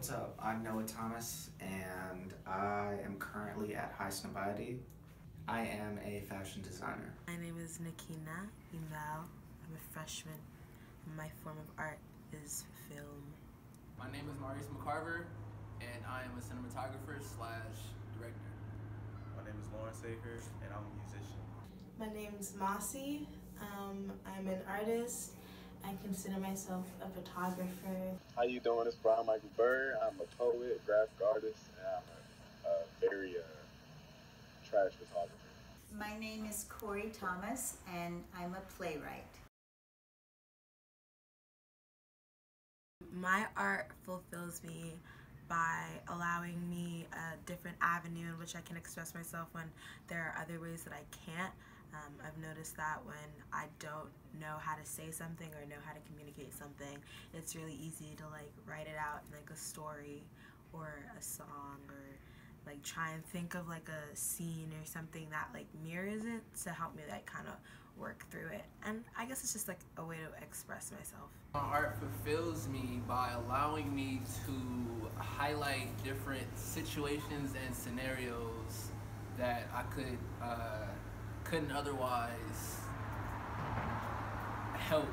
What's up? I'm Noah Thomas, and I am currently at High Snobiety. I am a fashion designer. My name is Nikina Imbao. I'm a freshman, and my form of art is film. My name is Maurice McCarver, and I am a cinematographer / director. My name is Lauren Saker, and I'm a musician. My name is Mossy. I'm an artist. I consider myself a photographer. How you doing? It's Brian Michael Bird. I'm a poet, graphic artist, and I'm a very trash photographer. My name is Corey Thomas, and I'm a playwright. My art fulfills me by allowing me a different avenue in which I can express myself when there are other ways that I can't. I've noticed that when I don't know how to say something or know how to communicate something, it's really easy to like write it out in like a story or a song, or like try and think of like a scene or something that like mirrors it to help me like kind of work through it. And I guess it's just like a way to express myself. My art fulfills me by allowing me to highlight different situations and scenarios that I couldn't otherwise help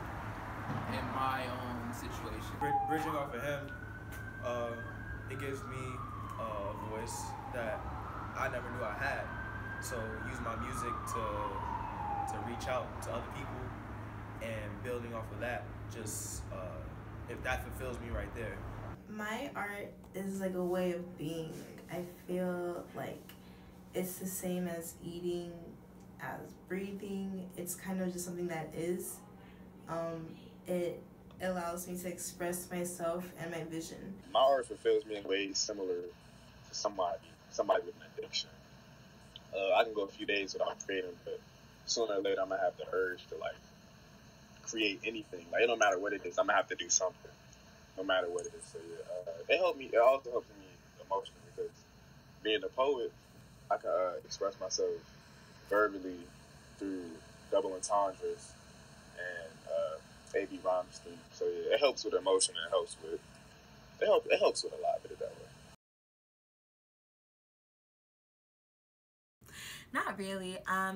in my own situation. Bridging off of him, it gives me a voice that I never knew I had. So use my music to reach out to other people, and building off of that, just if that fulfills me right there. My art is like a way of being. I feel like it's the same as eating, as breathing. It's kind of just something that is. It allows me to express myself and my vision. My art fulfills me in ways similar to somebody with an addiction. I can go a few days without creating, but sooner or later I'm gonna have the urge to like create anything. Like, it don't matter what it is, I'm gonna have to do something, no matter what it is. So yeah, it also helps me emotionally, because being a poet, I can express myself verbally through double entendres and AB rhyme scheme. So yeah, it helps with emotion, and it helps with a lot of it that way. Not really. I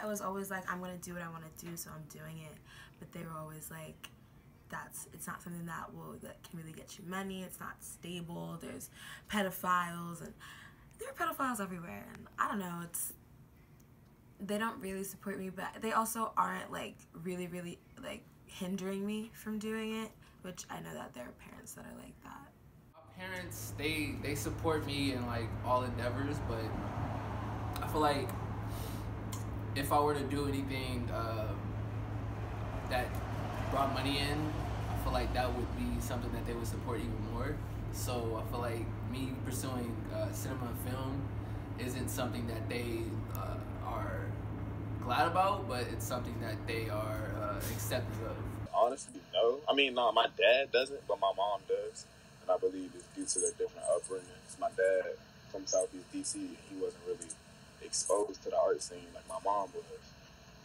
was always like, I'm gonna do what I want to do, so I'm doing it. But they were always like, it's not something that can really get you money. It's not stable. There's pedophiles, and there are pedophiles everywhere. And I don't know. They don't really support me, but they also aren't like really like hindering me from doing it. Which I know that there are parents that are like that. My parents, they support me in like all endeavors, but I feel like if I were to do anything that brought money in, I feel like that would be something that they would support even more. So I feel like me pursuing cinema and film isn't something that they are glad about, but it's something that they are accepting of. Honestly, no. I mean, no, my dad doesn't, but my mom does. And I believe it's due to their different upbringings. My dad from Southeast DC, he wasn't really exposed to the art scene like my mom was.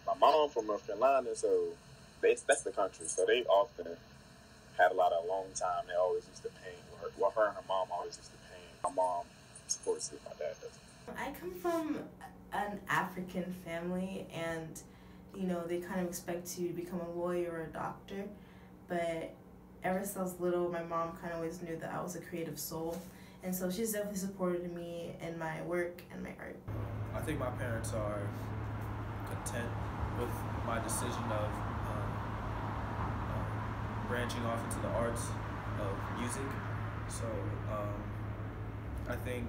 My mom from North Carolina, so that's the country. So they often had a lot of alone time. They always used to paint. Well, her and her mom always used to paint. My mom supports it, my dad doesn't. I come from an African family, and you know, they kind of expect you to become a lawyer or a doctor, but ever since I was little, my mom kind of always knew that I was a creative soul, and so she's definitely supported me in my work and my art. I think my parents are content with my decision of branching off into the arts of music. So I think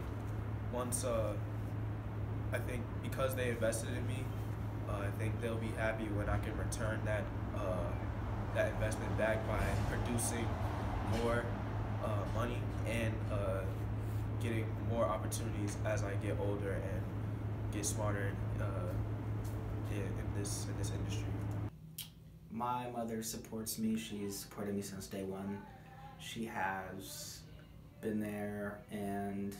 because they invested in me, I think they'll be happy when I can return that investment back by producing more money and getting more opportunities as I get older and get smarter in this industry. My mother supports me. She's supported me since day one. She has been there and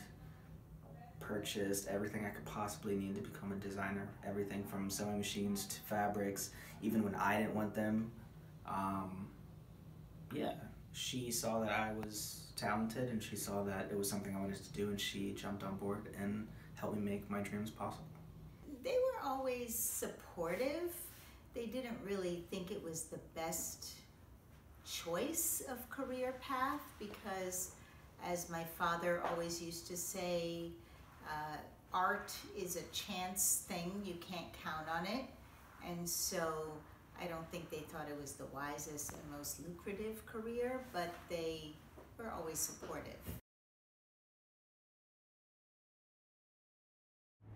purchased everything I could possibly need to become a designer. Everything from sewing machines to fabrics, even when I didn't want them. Yeah, she saw that I was talented and she saw that it was something I wanted to do, and she jumped on board and helped me make my dreams possible. They were always supportive. They didn't really think it was the best choice of career path because, as my father always used to say, art is a chance thing. You can't count on it. And so I don't think they thought it was the wisest and most lucrative career, but they were always supportive.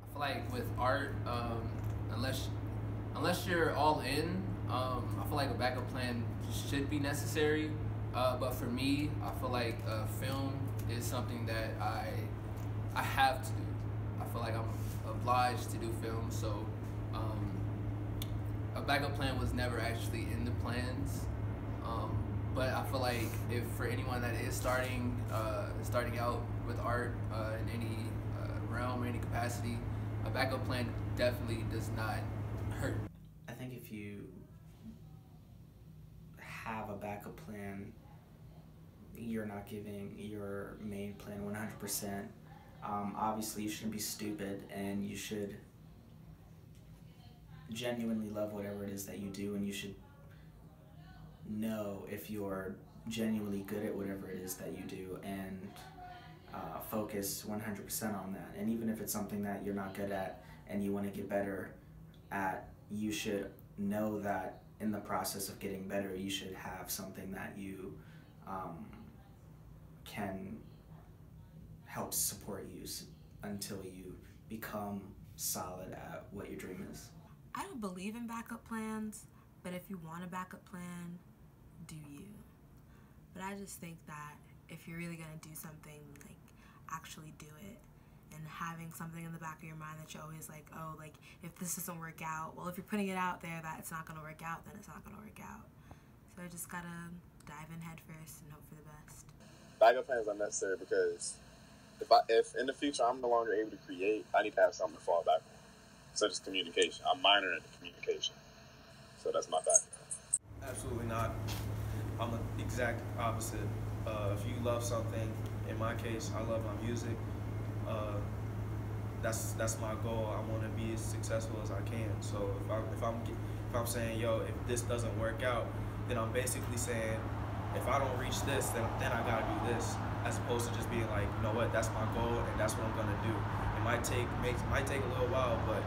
I feel like with art, unless you're all in, I feel like a backup plan should be necessary. But for me, I feel like film is something that I have to do. I feel like I'm obliged to do film, so a backup plan was never actually in the plans. But I feel like if for anyone that is starting out with art in any realm or any capacity, a backup plan definitely does not hurt. I think if you have a backup plan, you're not giving your main plan 100%. Obviously, you shouldn't be stupid, and you should genuinely love whatever it is that you do, and you should know if you're genuinely good at whatever it is that you do, and focus 100% on that. And even if it's something that you're not good at and you want to get better at, you should know that in the process of getting better, you should have something that you can help support you until you become solid at what your dream is. I don't believe in backup plans, but if you want a backup plan, do you. But I just think that if you're really gonna do something, like, actually do it. And having something in the back of your mind that you're always like, oh, like, if this doesn't work out, well, if you're putting it out there that it's not gonna work out, then it's not gonna work out. So I just gotta dive in head first and hope for the best. Backup plans are necessary because if in the future I'm no longer able to create, I need to have something to fall back on, such as communication. I'm minoring in communication, so that's my background. Absolutely not. I'm the exact opposite. If you love something, in my case, I love my music. That's my goal. I want to be as successful as I can. So if I'm saying, yo, if this doesn't work out, then I'm basically saying, if I don't reach this, then I gotta do this, as opposed to just being like, you know what, that's my goal and that's what I'm gonna do. It might take a little while, but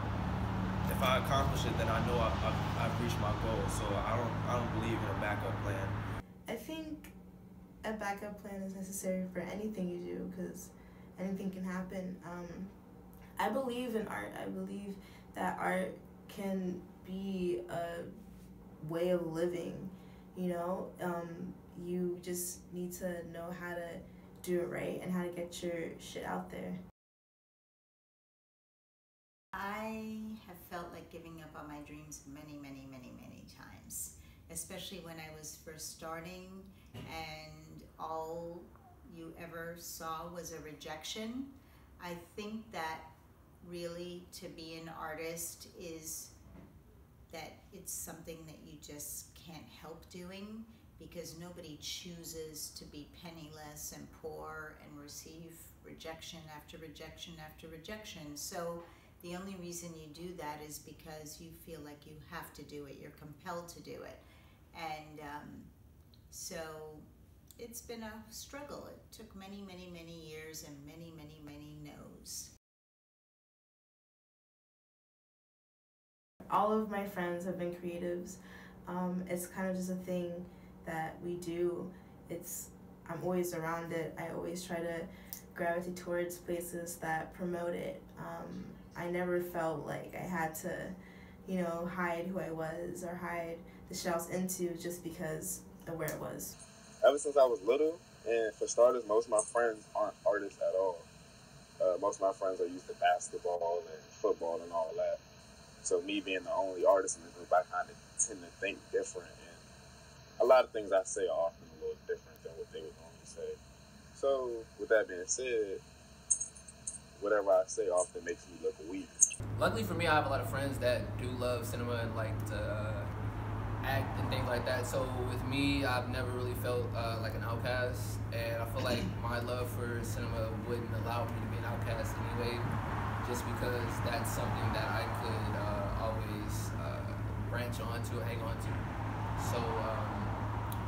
if I accomplish it, then I know I've reached my goal. So I don't believe in a backup plan. I think a backup plan is necessary for anything you do because anything can happen. I believe in art. I believe that art can be a way of living, you know? You just need to know how to do it right and how to get your shit out there. I have felt like giving up on my dreams many, many, many, many times, especially when I was first starting and all you ever saw was a rejection. I think that really to be an artist is that it's something that you just can't help doing, because nobody chooses to be penniless and poor and receive rejection after rejection after rejection. So the only reason you do that is because you feel like you have to do it, you're compelled to do it. And so it's been a struggle. It took many, many, many years and many, many, many no's. All of my friends have been creatives. It's kind of just a thing that we do. I'm always around it. I always try to gravitate towards places that promote it. I never felt like I had to, hide who I was or hide the shit I was into just because of where it was. Ever since I was little, and for starters, most of my friends aren't artists at all. Most of my friends are used to basketball and football and all that. So me being the only artist in the group, I kind of tend to think different, and a lot of things I say are often a little different than what they would normally say. So with that being said, whatever I say often makes me look weird. Luckily for me, I have a lot of friends that do love cinema and like to act and everything like that. So with me, I've never really felt like an outcast, and I feel like my love for cinema wouldn't allow me to be an outcast anyway, just because that's something that I could always branch onto and hang on to. So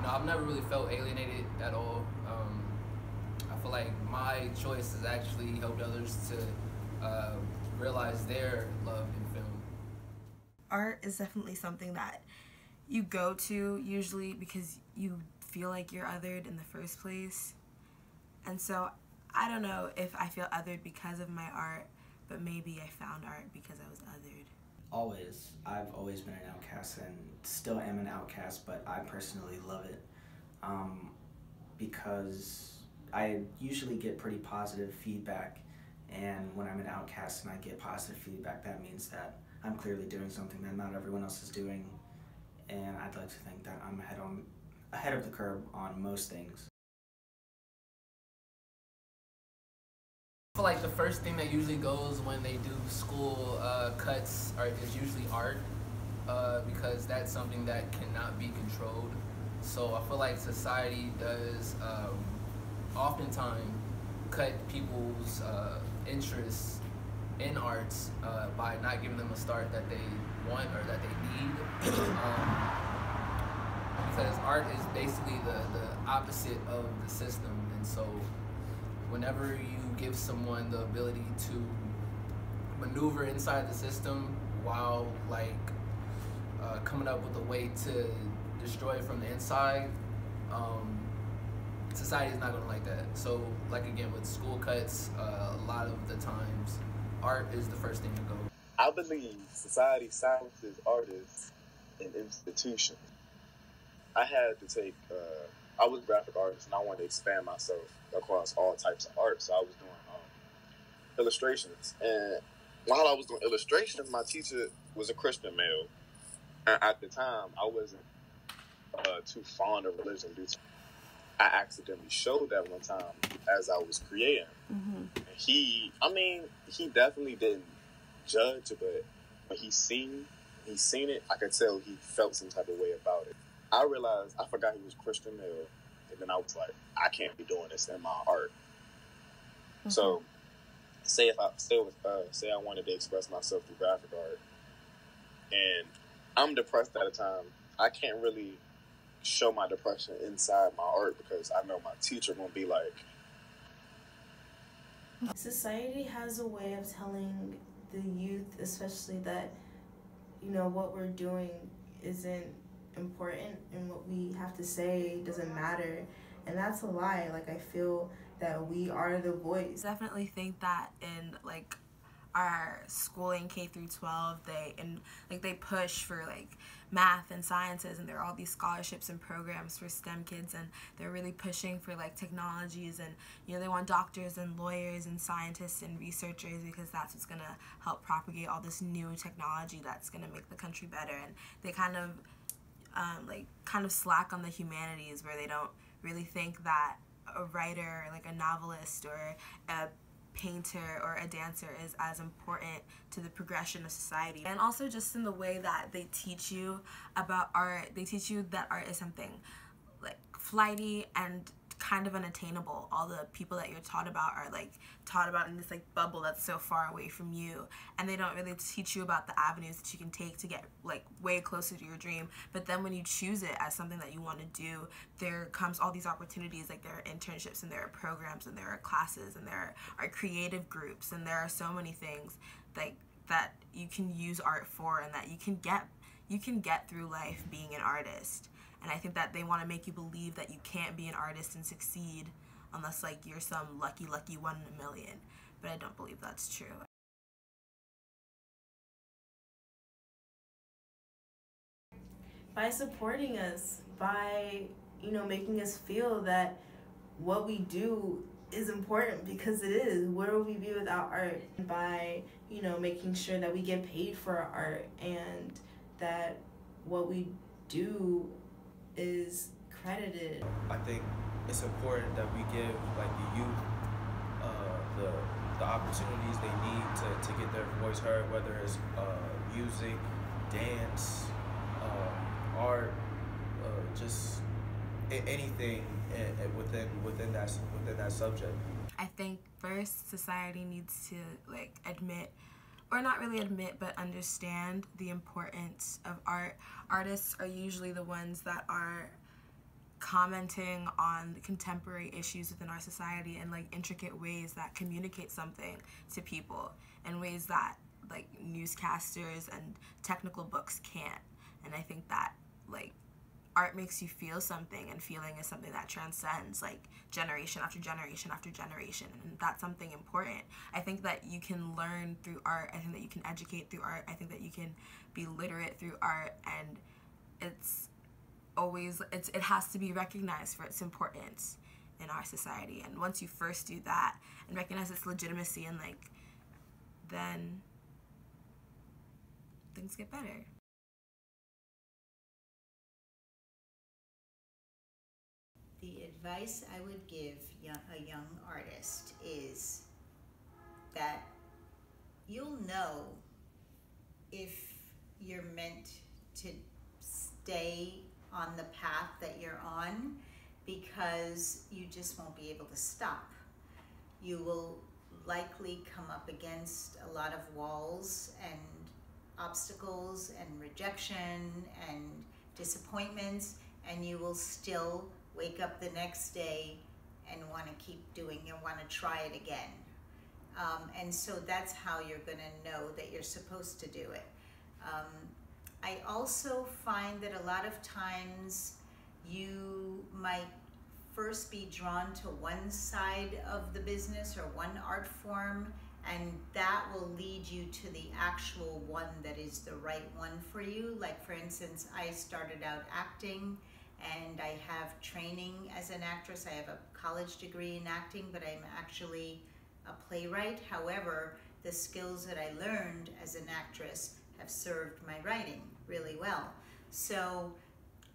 no, I've never really felt alienated at all. I feel like my choice has actually helped others to realize their love in film. Art is definitely something that you go to usually because you feel like you're othered in the first place. And so I don't know if I feel othered because of my art, but maybe I found art because I was othered. Always. I've always been an outcast and still am an outcast, but I personally love it because I usually get pretty positive feedback, and when I'm an outcast and I get positive feedback, that means that I'm clearly doing something that not everyone else is doing, and I'd like to think that I'm ahead of the curve on most things. I feel like the first thing that usually goes when they do school cuts is usually art, because that's something that cannot be controlled. So I feel like society does oftentimes cut people's interests in arts by not giving them a start that they want or that they need. Because art is basically the opposite of the system, and so whenever you give someone the ability to maneuver inside the system while coming up with a way to destroy it from the inside, society is not going to like that. So again, with school cuts, a lot of the times art is the first thing to go. I believe society silences artists and institutions. I had to take, I was a graphic artist and I wanted to expand myself across all types of art. So I was doing illustrations. And while I was doing illustrations, my teacher was a Christian male. And at the time, I wasn't too fond of religion due to I accidentally showed that one time as I was creating. Mm-hmm. And he definitely didn't judge, but when he seen it, I could tell he felt some type of way about it. I realized I forgot he was Christian male, and then I was like, I can't be doing this in my art. Mm-hmm. So, say I wanted to express myself through graphic art, and I'm depressed at a time, I can't really show my depression inside my art because I know my teacher won't be like. Society has a way of telling the youth, especially that, what we're doing isn't important and what we have to say doesn't matter. And that's a lie. I feel that we are the voice. I definitely think that in our schooling K through 12, they push for math and sciences, and there are all these scholarships and programs for STEM kids, and they're really pushing for technologies, and they want doctors and lawyers and scientists and researchers because that's what's going to help propagate all this new technology that's going to make the country better. And they kind of slack on the humanities, where they don't really think that a writer, a novelist or a painter or a dancer is as important to the progression of society. And also just in the way that they teach you about art, they teach you that art is something flighty and kind of unattainable. All the people that you're taught about are taught about in this bubble that's so far away from you, and they don't really teach you about the avenues that you can take to get way closer to your dream. But then when you choose it as something that you want to do, there comes all these opportunities. There are internships, and there are programs, and there are classes, and there are creative groups, and there are so many things that you can use art for, and that you can get through life being an artist. And I think that they want to make you believe that you can't be an artist and succeed unless you're some lucky one in a million. But I don't believe that's true. By supporting us, by making us feel that what we do is important, because it is. Where would we be without art? By making sure that we get paid for our art, and that what we do is credited. I think it's important that we give the youth the opportunities they need to get their voice heard, whether it's music, dance, art, anything within that subject. I think first society needs to like admit, or not really admit, but understand the importance of art. Artists are usually the ones that are commenting on the contemporary issues within our society in like intricate ways that communicate something to people in ways that like newscasters and technical books can't. And I think that like art makes you feel something, and feeling is something that transcends like generation after generation after generation, and that's something important. I think that you can learn through art. I think that you can educate through art. I think that you can be literate through art, and it has to be recognized for its importance in our society. And once you first do that and recognize its legitimacy, and like then things get better. The advice I would give a young artist is that you'll know if you're meant to stay on the path that you're on, because you just won't be able to stop. You will likely come up against a lot of walls and obstacles and rejection and disappointments, and you will still wake up the next day and want to keep doing and want to try it again. And so that's how you're going to know that you're supposed to do it. I also find that a lot of times you might first be drawn to one side of the business or one art form, and that will lead you to the actual one that is the right one for you. Like for instance, I started out acting, and I have training as an actress. I have a college degree in acting, but I'm actually a playwright. However, the skills that I learned as an actress have served my writing really well. So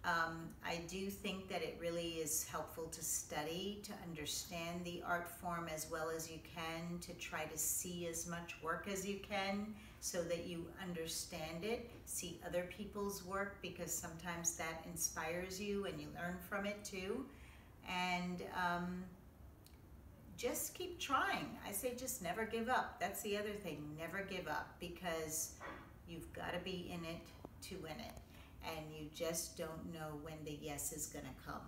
I do think that it really is helpful to study, to understand the art form as well as you can, to try to see as much work as you can so that you understand it, see other people's work, because sometimes that inspires you and you learn from it too. And just keep trying. I say just never give up. That's the other thing, never give up, because you've got to be in it to win it. And you just don't know when the yes is going to come.